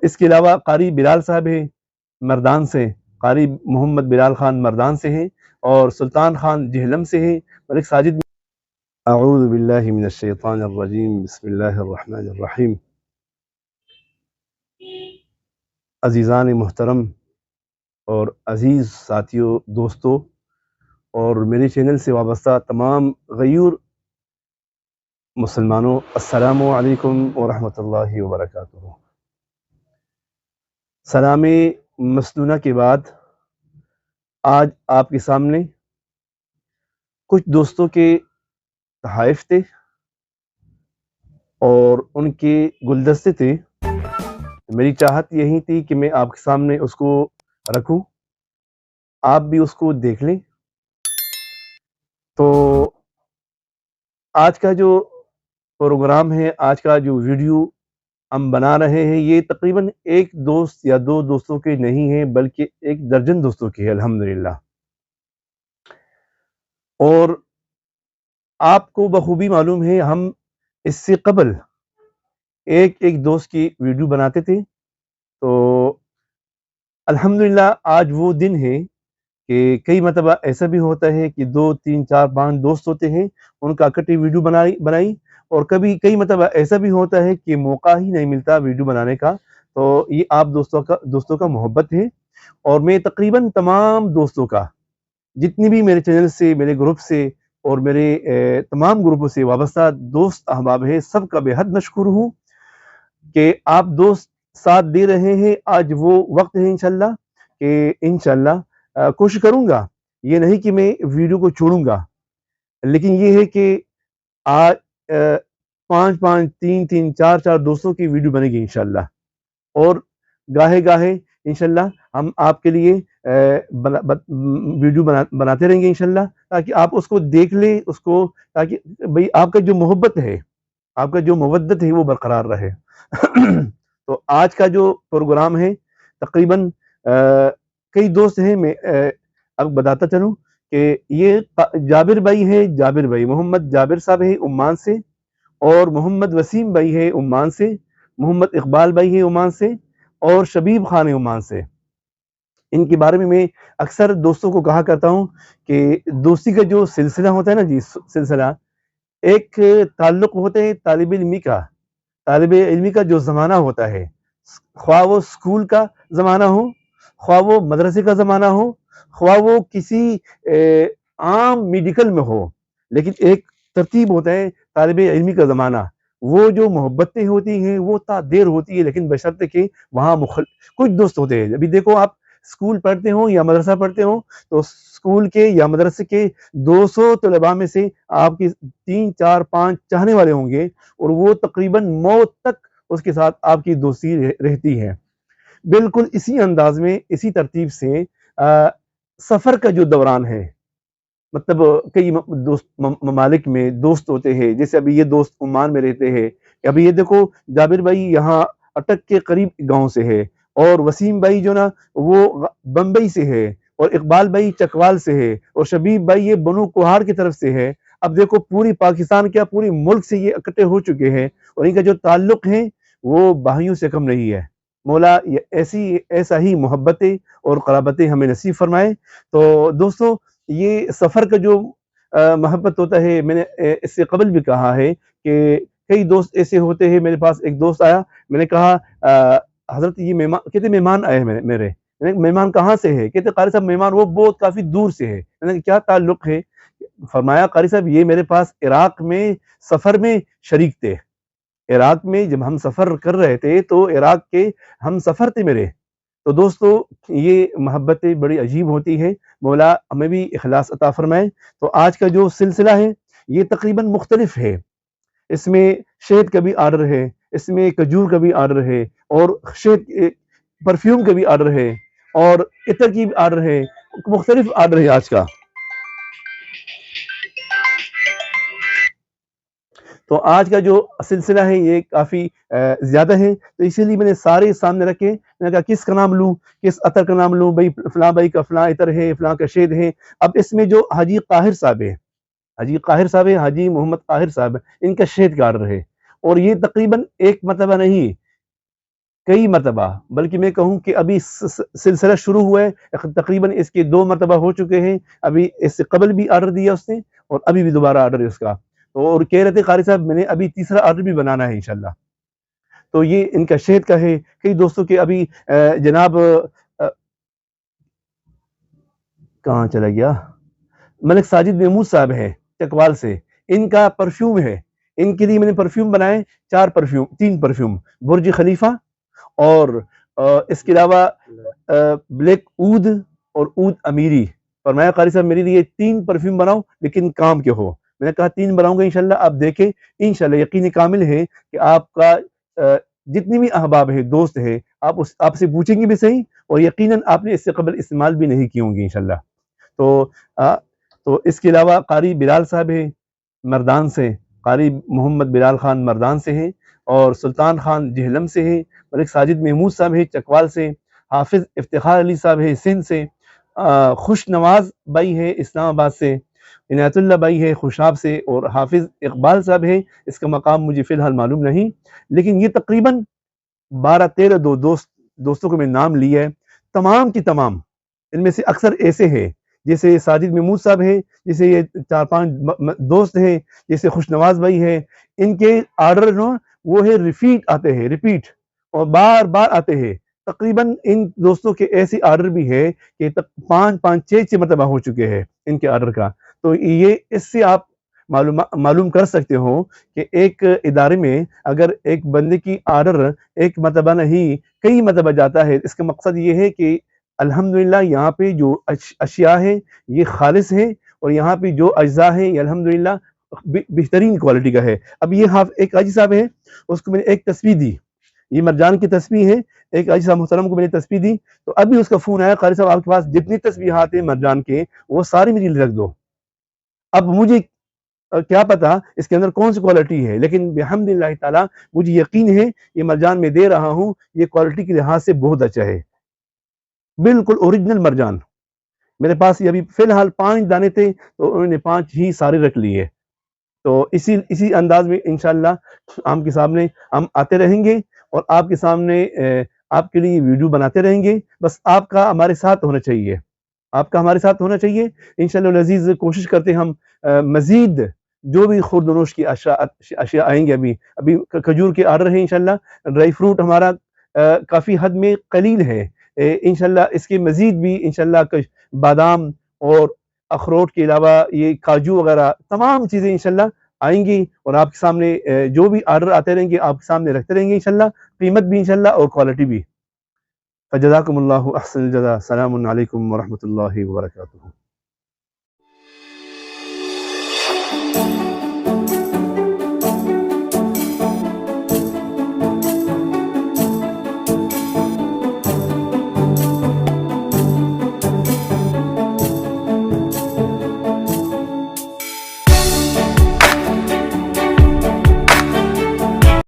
اس کے علاوہ قاری بلال صاحب ہیں مردان سے، قاری محمد بلال خان مردان سے ہیں، اور سلطان خان جہلم سے ہیں، ملک ساجد۔ اعوذ باللہ من الشیطان الرجیم، بسم اللہ الرحمن الرحیم۔ عزیزان محترم اور عزیز ساتھیوں، دوستوں اور میرے چینل سے وابستہ تمام غیور مسلمانوں، السلام علیکم ورحمۃ اللہ وبرکاتہ۔ سلام مسنونہ کے بعد آج آپ کے سامنے کچھ دوستوں کے تحائف تھے اور ان کے گلدستے تھے۔ میری چاہت یہی تھی کہ میں آپ کے سامنے اس کو رکھوں، آپ بھی اس کو دیکھ لیں۔ تو آج کا جو پروگرام ہے، آج کا جو ویڈیو ہم بنا رہے ہیں، یہ تقریباً ایک دوست یا دو دوستوں کے نہیں ہیں، بلکہ ایک درجن دوستوں کے ہے الحمدللہ۔ اور آپ کو بخوبی معلوم ہے، ہم اس سے قبل ایک دوست کی ویڈیو بناتے تھے۔ تو الحمدللہ آج وہ دن ہے کہ کئی مرتبہ ایسا بھی ہوتا ہے کہ 2 3 4 5 دوست ہوتے ہیں، ان کا اکٹھی ویڈیو بنائی، اور کئی مرتبہ ایسا بھی ہوتا ہے کہ موقع ہی نہیں ملتا ویڈیو بنانے کا۔ تو یہ آپ دوستوں کا محبت ہے، اور میں تقریباً تمام دوستوں کا، جتنی بھی میرے چینل سے، میرے گروپ سے اور میرے تمام گروپوں سے وابستہ دوست احباب ہیں، سب کا بے حد مشکور ہوں کہ آپ دوست ساتھ دے رہے ہیں۔ آج وہ وقت ہے انشاءاللہ کہ انشاءاللہ کوشش کروں گا، یہ نہیں کہ میں ویڈیو کو چھوڑوں گا، لیکن یہ ہے کہ آج 5 5 3 3 4 4 دوستوں کی ویڈیو بنے گی انشاءاللہ، اور گاہے انشاءاللہ ہم آپ کے لیے ویڈیو بناتے رہیں گے انشاءاللہ، تاکہ آپ اس کو دیکھ لیں، اس کو، تاکہ بھئی آپ کا جو محبت ہے، آپ کا جو مودت ہے وہ برقرار رہے۔ تو آج کا جو پروگرام ہے تقریباً کئی دوست ہیں، میں اب بتاتا چلوں کہ یہ جابر بھائی ہے، جابر بھائی محمد جابر صاحب ہے عمان سے، اور محمد وسیم بھائی ہے عمان سے، محمد اقبال بھائی ہے عمان سے، اور شبیب خان ہے عمان سے۔ ان کے بارے میں اکثر دوستوں کو کہا کرتا ہوں کہ دوستی کا جو سلسلہ ہوتا ہے نا جی، سلسلہ ایک تعلق ہوتا ہے طالب علمی کا جو زمانہ ہوتا ہے، خواہ وہ اسکول کا زمانہ ہو، خواہ وہ مدرسے کا زمانہ ہو، خواہ وہ کسی عام میڈیکل میں ہو، لیکن ایک ترتیب ہوتا ہے طالب علمی کا زمانہ۔ وہ جو محبتیں ہوتی ہیں وہ تا دیر ہوتی ہے، لیکن بشرطے کہ وہاں کچھ دوست ہوتے ہیں۔ ابھی دیکھو، آپ اسکول پڑھتے ہوں یا مدرسہ پڑھتے ہوں، تو اسکول کے یا مدرسے کے 200 طلباء میں سے آپ کی 3 4 5 چاہنے والے ہوں گے، اور وہ تقریباً موت تک اس کے ساتھ آپ کی دوستی رہتی ہے۔ بالکل اسی انداز میں، اسی ترتیب سے سفر کا جو دوران ہے، مطلب کئی ممالک میں دوست ہوتے ہیں، جیسے ابھی یہ دوست عمان میں رہتے ہیں، ابھی یہ دیکھو جابر بھائی یہاں اٹک کے قریب گاؤں سے ہے، اور وسیم بھائی جو نا وہ بمبئی سے ہے، اور اقبال بھائی چکوال سے ہے، اور شبیب بھائی یہ بنو کوہاڑ کی طرف سے ہے۔ اب دیکھو پوری پاکستان کیا پوری ملک سے یہ اکٹھے ہو چکے ہیں، اور ان کا جو تعلق ہے وہ بھائیوں سے کم نہیں ہے۔ مولا ایسا ہی محبتیں اور قرابتیں ہمیں نصیب فرمائے۔ تو دوستو، یہ سفر کا جو محبت ہوتا ہے، میں نے اس سے قبل بھی کہا ہے کہ کئی دوست ایسے ہوتے ہیں۔ میرے پاس ایک دوست آیا، میں نے کہا حضرت یہ مہمان، کہتے مہمان آئے ہیں میرے، مہمان کہاں سے ہے؟ کہتے قاری صاحب مہمان وہ بہت کافی دور سے ہے۔ میں نے کیا تعلق ہے؟ فرمایا قاری صاحب یہ میرے پاس عراق میں سفر میں شریک تھے، عراق میں جب ہم سفر کر رہے تھے تو عراق کے ہم سفر تھے میرے۔ تو دوستو، یہ محبتیں بڑی عجیب ہوتی ہے، مولا ہمیں بھی اخلاص عطا فرمائے۔ تو آج کا جو سلسلہ ہے یہ تقریباً مختلف ہے، اس میں شہد کا بھی آرڈر ہے، اس میں کھجور کا بھی آرڈر ہے، اور شہد پرفیوم کا بھی آرڈر ہے، اور عطر کی بھی آرڈر ہے، مختلف آرڈر ہے آج کا۔ تو آج کا جو سلسلہ ہے یہ کافی زیادہ ہے، تو اسی لیے میں نے سارے سامنے رکھے۔ میں نے کہا کس کا نام لوں، کس عطر کا نام لوں؟ بھائی فلاں بھائی کا فلاں عطر ہے، فلاں کا شہد ہے۔ اب اس میں جو حاجی قاہر صاحب ہے، حاجی محمد قاہر صاحب، ان کا شہد کا آرڈر ہے، اور یہ تقریباً ایک مرتبہ نہیں، کئی مرتبہ، بلکہ میں کہوں کہ ابھی سلسلہ شروع ہوا ہے، تقریباً اس کے 2 مرتبہ ہو چکے ہیں، ابھی اس سے قبل بھی آرڈر دیا اس نے اور ابھی بھی دوبارہ آرڈر ہے اس کا، اور کہہ رہے تھے قاری صاحب میں نے ابھی تیسرا آرڈر بھی بنانا ہے انشاءاللہ۔ تو یہ ان کا شہد کا ہے، کئی دوستوں کے ابھی جناب کہاں چلا گیا، ملک ساجد محمود صاحب ہے چکوال سے، ان کا پرفیوم ہے، ان کے لیے میں نے پرفیوم بنائے 3 پرفیوم، برج خلیفہ اور اس کے علاوہ بلیک عود اور عود امیری، فرمایا قاری صاحب میرے لیے 3 پرفیوم بناؤ لیکن کام کے ہو، میں نے کہا 3 بناؤں گا انشاءاللہ، آپ دیکھیں انشاءاللہ یقین کامل ہے کہ آپ کا جتنی بھی احباب ہے، دوست ہے، آپ سے پوچھیں گے بھی صحیح اور یقیناً آپ نے اس سے قبل استعمال بھی نہیں کی ہوں گی انشاءاللہ۔ تو اس کے علاوہ قاری بلال صاحب ہے مردان سے، قاری محمد بلال خان مردان سے ہیں، اور سلطان خان جہلم سے ہیں، ملک ساجد محمود صاحب ہے چکوال سے، حافظ افتخار علی صاحب ہے سندھ سے، خوش نواز بھائی ہے اسلام آباد سے، عنایت اللہ بھائی ہے خوشاب سے، اور حافظ اقبال صاحب ہے، اس کا مقام مجھے فی الحال معلوم نہیں، لیکن یہ تقریباً 12-13 دوستوں کو میں نام لیا ہے، تمام کی تمام ان میں سے اکثر ایسے ہیں جیسے ساجد محمود صاحب ہیں، جیسے یہ 4-5 دوست ہیں، جیسے خوش نواز بھائی ہیں، ان کے آرڈر وہ ہے ریپیٹ آتے ہیں، ریپیٹ اور بار بار آتے ہیں، تقریباً ان دوستوں کے ایسی آرڈر بھی ہے کہ 5-6 مرتبہ ہو چکے ہیں ان کے آرڈر کا، تو یہ اس سے آپ معلوم کر سکتے ہو کہ ایک ادارے میں اگر ایک بندے کی آرڈر ایک مرتبہ نہیں کئی مرتبہ جاتا ہے، اس کا مقصد یہ ہے کہ الحمدللہ یہاں پہ جو اشیاء ہے یہ خالص ہے، اور یہاں پہ جو اجزاء ہے یہ الحمدللہ بہترین کوالٹی کا ہے۔ اب یہ ایک حاجی صاحب ہے، اس کو میں نے ایک تسبیح دی، یہ مرجان کی تسبیح ہے، ایک حاجی صاحب محترم کو میں نے تسبیح دی، تو ابھی اس کا فون آیا قاری صاحب آپ کے پاس جتنی تسبیحات ہیں مرجان کے وہ ساری مجھے رکھ دو۔ اب مجھے کیا پتا اس کے اندر کون سی کوالٹی ہے، لیکن بحمدللہ تعالی مجھے یقین ہے یہ مرجان میں دے رہا ہوں یہ کوالٹی کے لحاظ سے بہت اچھا ہے، بالکل اوریجنل مرجان۔ میرے پاس یہ ابھی فی الحال 5 دانے تھے تو انہوں نے 5 ہی سارے رکھ لیے، تو اسی انداز میں انشاءاللہ آپ کے سامنے ہم آتے رہیں گے اور آپ کے سامنے آپ کے لیے ویڈیو بناتے رہیں گے، بس آپ کا ہمارے ساتھ ہونا چاہیے، آپ کا ہمارے ساتھ ہونا چاہیے انشاءاللہ العزیز۔ کوشش کرتے ہم مزید جو بھی خورد و نوش کی اشیاء آئیں گے، ابھی کھجور کے آرڈر ہیں انشاءاللہ، ڈرائی فروٹ ہمارا کافی حد میں قلیل ہے، انشاءاللہ اس کے مزید بھی انشاءاللہ بادام اور اخروٹ کے علاوہ یہ کاجو وغیرہ تمام چیزیں انشاءاللہ آئیں گی، اور آپ کے سامنے جو بھی آرڈر آتے رہیں گے آپ کے سامنے رکھتے رہیں گے انشاءاللہ، قیمت بھی انشاءاللہ اور کوالٹی بھی۔ فجزاکم اللہ احسن الجزا، السلام علیکم ورحمۃ اللہ وبرکاتہ۔